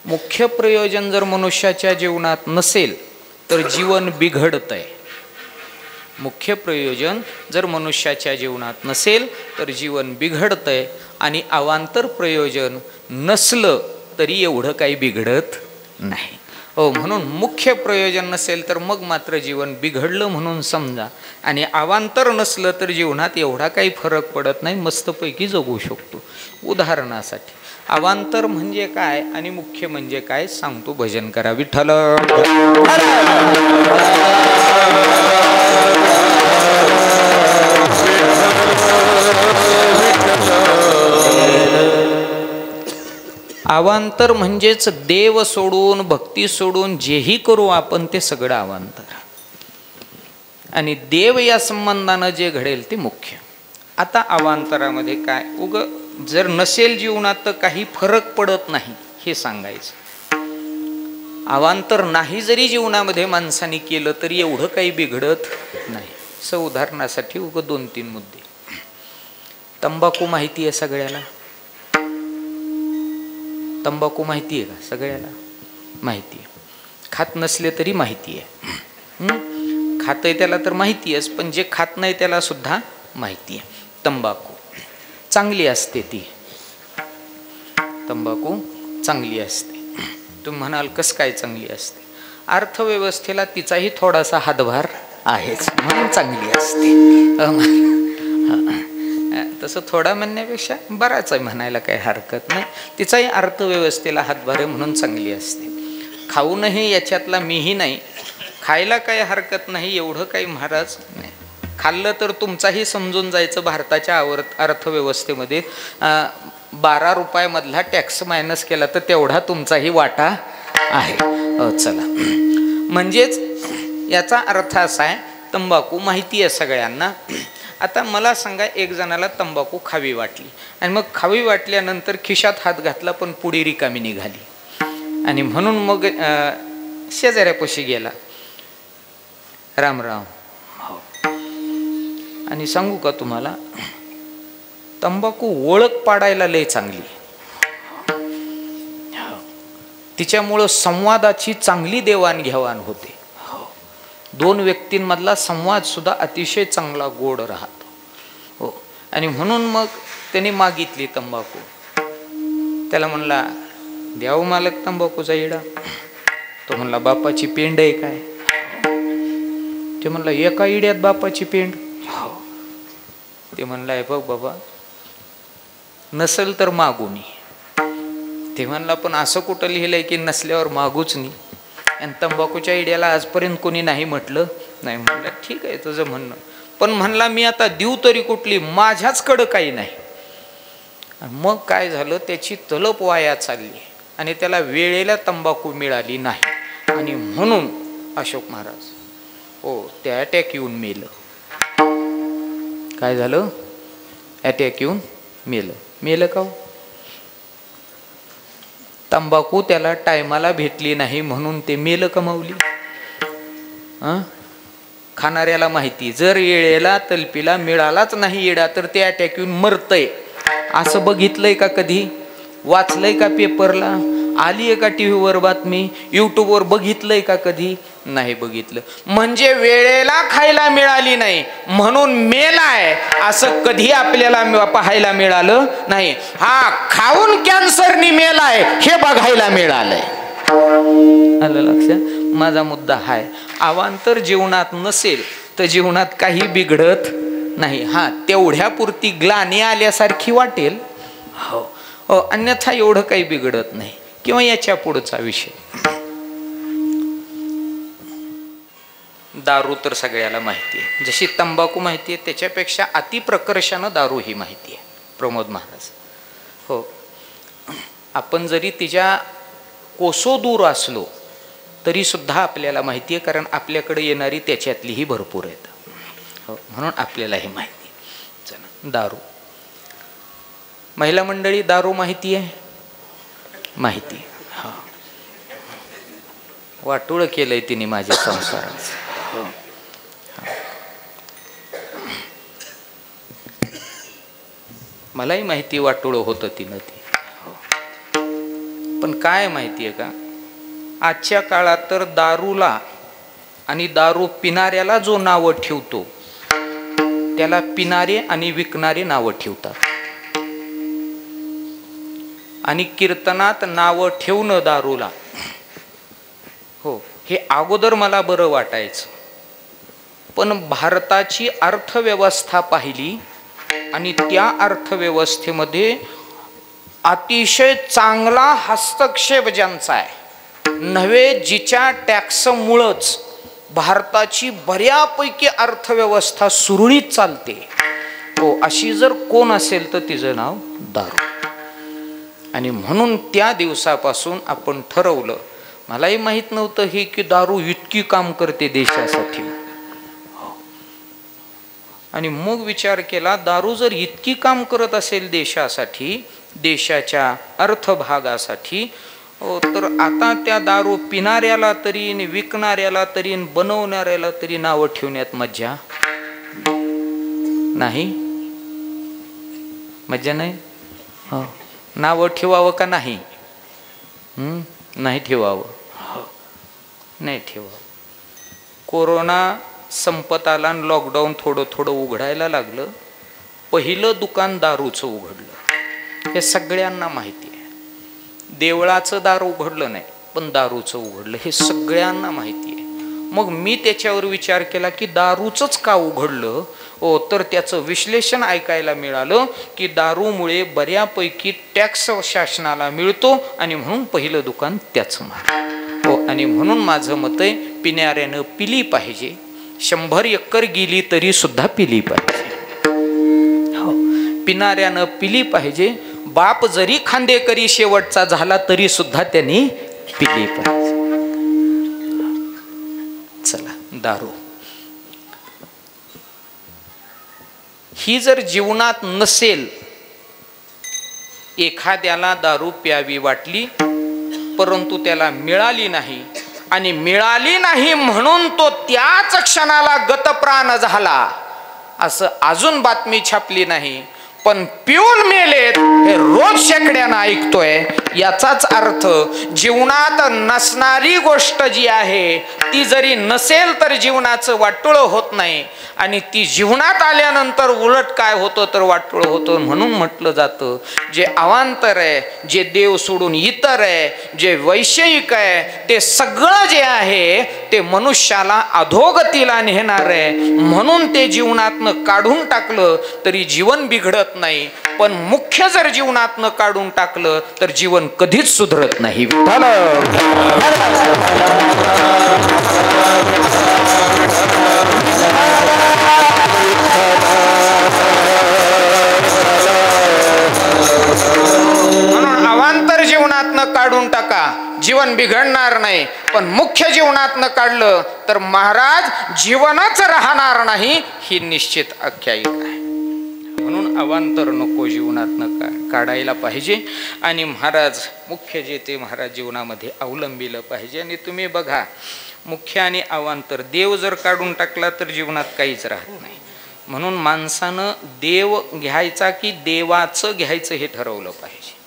मुख्य प्रयोजन जर मनुष्याच्या जीवनात नसेल तर जीवन बिघडतंय. मुख्य प्रयोजन जर मनुष्याच्या जीवनात नसेल तर जीवन बिघडतंय. आणि अवांतर प्रयोजन नसलं तरी एवढं काही बिघडत नाही. हो, म्हणून मुख्य प्रयोजन नसेल तर मग मात्र जीवन बिघडलं म्हणून समजा. आणि अवांतर नसलं तर जीवनात एवढा काही फरक पडत नाही, मस्तपैकी जगू शकतो. उदाहरणासाठी अवांतर म्हणजे काय आणि मुख्य म्हणजे काय सांगतो. भजन करा विठ्ठल. अवांतर म्हणजेच देव सोडून भक्ती सोडून जेही करू आपण ते सगळं अवांतर. आणि देव या संबंधानं जे घडेल ते मुख्य. आता अवांतरामध्ये काय जर नसेल जीवनात तर काही फरक पडत नाही हे सांगायचं. अवांतर नाही जरी जीवनामध्ये माणसाने केलं तरी एवढं काही बिघडत नाही. उदाहरणासाठी 2-3 मुद्दे. तंबाखू माहिती आहे सगळ्याला? तंबाखू माहिती आहे का? सगळ्याला माहिती आहे. खात नसले तरी माहिती आहे. खातंय त्याला तर माहिती आहेच, पण जे खात नाही त्याला सुद्धा माहिती आहे. तंबाखू चांगली असते. ती तंबाखू चांगली असते. तुम्ही म्हणाल कसं काय चांगली असते? अर्थव्यवस्थेला तिचाही थोडासा हातभार आहेच म्हणून चांगली असते. तसं थोडा म्हणण्यापेक्षा बराच आहे म्हणायला काही हरकत नाही. तिचाही अर्थव्यवस्थेला हातभार आहे म्हणून चांगली असते. खाऊ नये याच्यातला मीही नाही. खायला काही हरकत नाही एवढं काही महाराज नाही. खाल्लं तर तुमचाही समजून जायचं. भारताच्या अर्थव्यवस्थेमध्ये 12 रुपयामधला टॅक्स मायनस केला तर तेवढा तुमचाही वाटा आहे. चला, म्हणजेच याचा अर्थ असा आहे तंबाखू माहिती आहे सगळ्यांना. आता मला सांगा, एक जणाला तंबाखू खावी वाटली आणि मग खावी वाटल्यानंतर खिशात हात घातला पण पुढे रिकामी निघाली. आणि म्हणून मग शेजाऱ्यापाशी गेला. राम राम. आणि सांगू का तुम्हाला, तंबाखू ओळख पाडायला लय चांगली. तिच्यामुळं संवादाची चांगली देवाणघेवाण होते. 2 व्यक्तींमधला संवाद सुद्धा अतिशय चांगला गोड राहतो. हो, आणि म्हणून मग त्याने मागितली तंबाखू. त्याला म्हणला, द्याव मालक तंबाखूचा इडा. तो म्हणला, बापाची पेंड आहे काय? ते म्हणला, एका इड्यात बापाची पेंड? ते म्हणलाय, बघ बाबा, नसेल तर मागू नये. ते म्हणला, पण असं कुठं लिहिलंय की नसल्यावर मागूच नाही? आणि तंबाखूच्या इड्याला आजपर्यंत कोणी नाही म्हटलं नाही. म्हणलं, ठीक आहे तुझं म्हणणं, पण म्हणला मी आता देऊ तरी कुठली? माझ्याचकडं काही नाही. मग काय झालं, त्याची तलप वाया चालली आणि त्याला वेळेला तंबाखू मिळाली नाही. आणि म्हणून अशोक महाराज ते अटॅक येऊन मेलं. काय झालं? अटॅक येऊन मेलं. मेलं का? तंबाखू त्याला टायमाला भेटली नाही म्हणून ते मेलं कमावली. खाणाऱ्याला माहिती, जर येळेला तलपीला मिळालाच नाही येडा तर ते अटॅक येऊन मरतय. असं बघितलंय का कधी? वाचलंय का पेपरला? आली आहे का टीव्हीवर बातमी? यूट्यूबवर बघितलंय का कधी? नाही बघितलं. म्हणजे वेळेला खायला मिळाली नाही म्हणून मेलाय असं कधी आपल्याला पाहायला मिळालं नाही. हा, खाऊन कॅन्सरनी मेलाय हे बघायला मिळालंय. आलं लक्षात? माझा मुद्दा हाय, अवांतर जीवनात नसेल तर जीवनात काही बिघडत नाही. हा, तेवढ्यापुरती ग्लानी आल्यासारखी वाटेल, हो, अन्यथा एवढं काही बिघडत नाही. किंवा याच्या पुढचा विषय, दारू तर सगळ्याला माहिती आहे. जशी तंबाखू माहिती आहे त्याच्यापेक्षा अतिप्रकर्षानं दारू ही माहिती आहे. प्रमोद महाराज, हो, आपण जरी तिच्या कोसो दूर असलो तरी सुद्धा आपल्याला माहिती आहे, कारण आपल्याकडे येणारी त्याच्यातलीही भरपूर आहेत. हो, म्हणून आपल्याला हे माहिती आहे. चला, दारू. महिला मंडळी, दारू माहिती आहे? माहिती. हा, वाटोळं केलंय तिने माझ्या संसाराचं. मलाही माहिती वाटोळं होतं तिनं ते. पण काय माहिती आहे का, आजच्या काळात तर दारूला आणि दारू पिणाऱ्याला जो नावं ठेवतो त्याला पिणारे आणि विकणारे नावं ठेवतात. आणि कीर्तनात नावं ठेवणं दारूला, हो, हे अगोदर मला बरं वाटायचं. पण भारताची अर्थव्यवस्था पाहिली आणि त्या अर्थव्यवस्थेमध्ये अतिशय चांगला हस्तक्षेप ज्यांचा आहे, नव्हे जिच्या टॅक्समुळंच भारताची बऱ्यापैकी अर्थव्यवस्था सुरळीत चालते, हो, अशी जर कोण असेल तर तिचं नाव दारू. आणि म्हणून त्या दिवसापासून आपण ठरवलं, मलाही माहीत नव्हतं हे की दारू इतकी काम करते देशासाठी. आणि मग विचार केला, दारू जर इतकी काम करत असेल देशासाठी, देशाच्या अर्थभागासाठी, तर आता त्या दारू पिणाऱ्याला तरी, विकणाऱ्याला तरी, बनवणाऱ्याला तरी नावं ठेवण्यात मज्जा नाही. मज्जा नाही. हो, नावं ठेवावं का नाही? नाही ठेवावं. नाही ठेवावं. कोरोना संपत आला आणि लॉकडाऊन थोडं थोडं उघडायला लागलं. पहिलं दुकान दारूचं उघडलं, हे सगळ्यांना माहिती आहे. देवळाचं दार उघडलं नाही, पण दारूचं उघडलं, हे सगळ्यांना माहिती आहे. मग मी त्याच्यावर विचार केला की दारूचंच का उघडलं. तर त्याचं विश्लेषण ऐकायला मिळालं की दारूमुळे बऱ्यापैकी टॅक्स शासनाला मिळतो आणि म्हणून पहिलं दुकान त्याचं हो. आणि म्हणून माझं मत आहे, पिणाऱ्यानं पिली पाहिजे. 100 एकर गेली तरी सुद्धा पिली पाहिजे. हो, पिणाऱ्यानं पिली पाहिजे. बाप जरी खांदेकरी शेवटचा झाला तरी सुद्धा त्यांनी पिली पाहिजे. चला, दारू ही जर जीवनात नसेल, एखाद्याला दारू प्यावी वाटली परंतु त्याला मिळाली नाही, आणि मिळाली नाही म्हणून तो त्याच क्षणाला गतप्राण झाला, असं अजून बातमी छापली नाही, पण पिऊन मेलेत हे रोज शेकड्यानं ऐकतोय. याचाच अर्थ जीवनात नसणारी गोष्ट जी आहे ती जरी नसेल तर जीवनाचं वाटोळं होत नाही, आणि ती जीवनात आल्यानंतर उलट काय होतं तर वाटोळं होतं. म्हणून म्हटलं जातं, जे अवांतर आहे, जे देव सोडून इतर आहे, जे वैषयिक आहे, ते सगळं जे आहे ते मनुष्याला अधोगतीला नेणार आहे. म्हणून ते जीवनातनं काढून टाकलं तरी जीवन बिघडत नाही, पण मुख्य जर जीवनातनं काढून टाकलं तर जीवन कधीच सुधरत नाही. म्हणून अवांतर जीवनातनं काढून टाका, जीवन बिघडणार नाही. पण मुख्य जीवनातनं काढलं तर महाराज जीवनच राहणार नाही, ही निश्चित आख्यायिका आहे. म्हणून अवांतर नको जीवनातनं काढायला पाहिजे. आणि महाराज मुख्य जे ते महाराज जीवनामध्ये अवलंबिलं पाहिजे. आणि तुम्ही बघा, मुख्य आणि अवांतर देव जर काढून टाकला तर जीवनात काहीच राहत नाही. म्हणून माणसानं देव घ्यायचा की देवाचं घ्यायचं हे ठरवलं पाहिजे.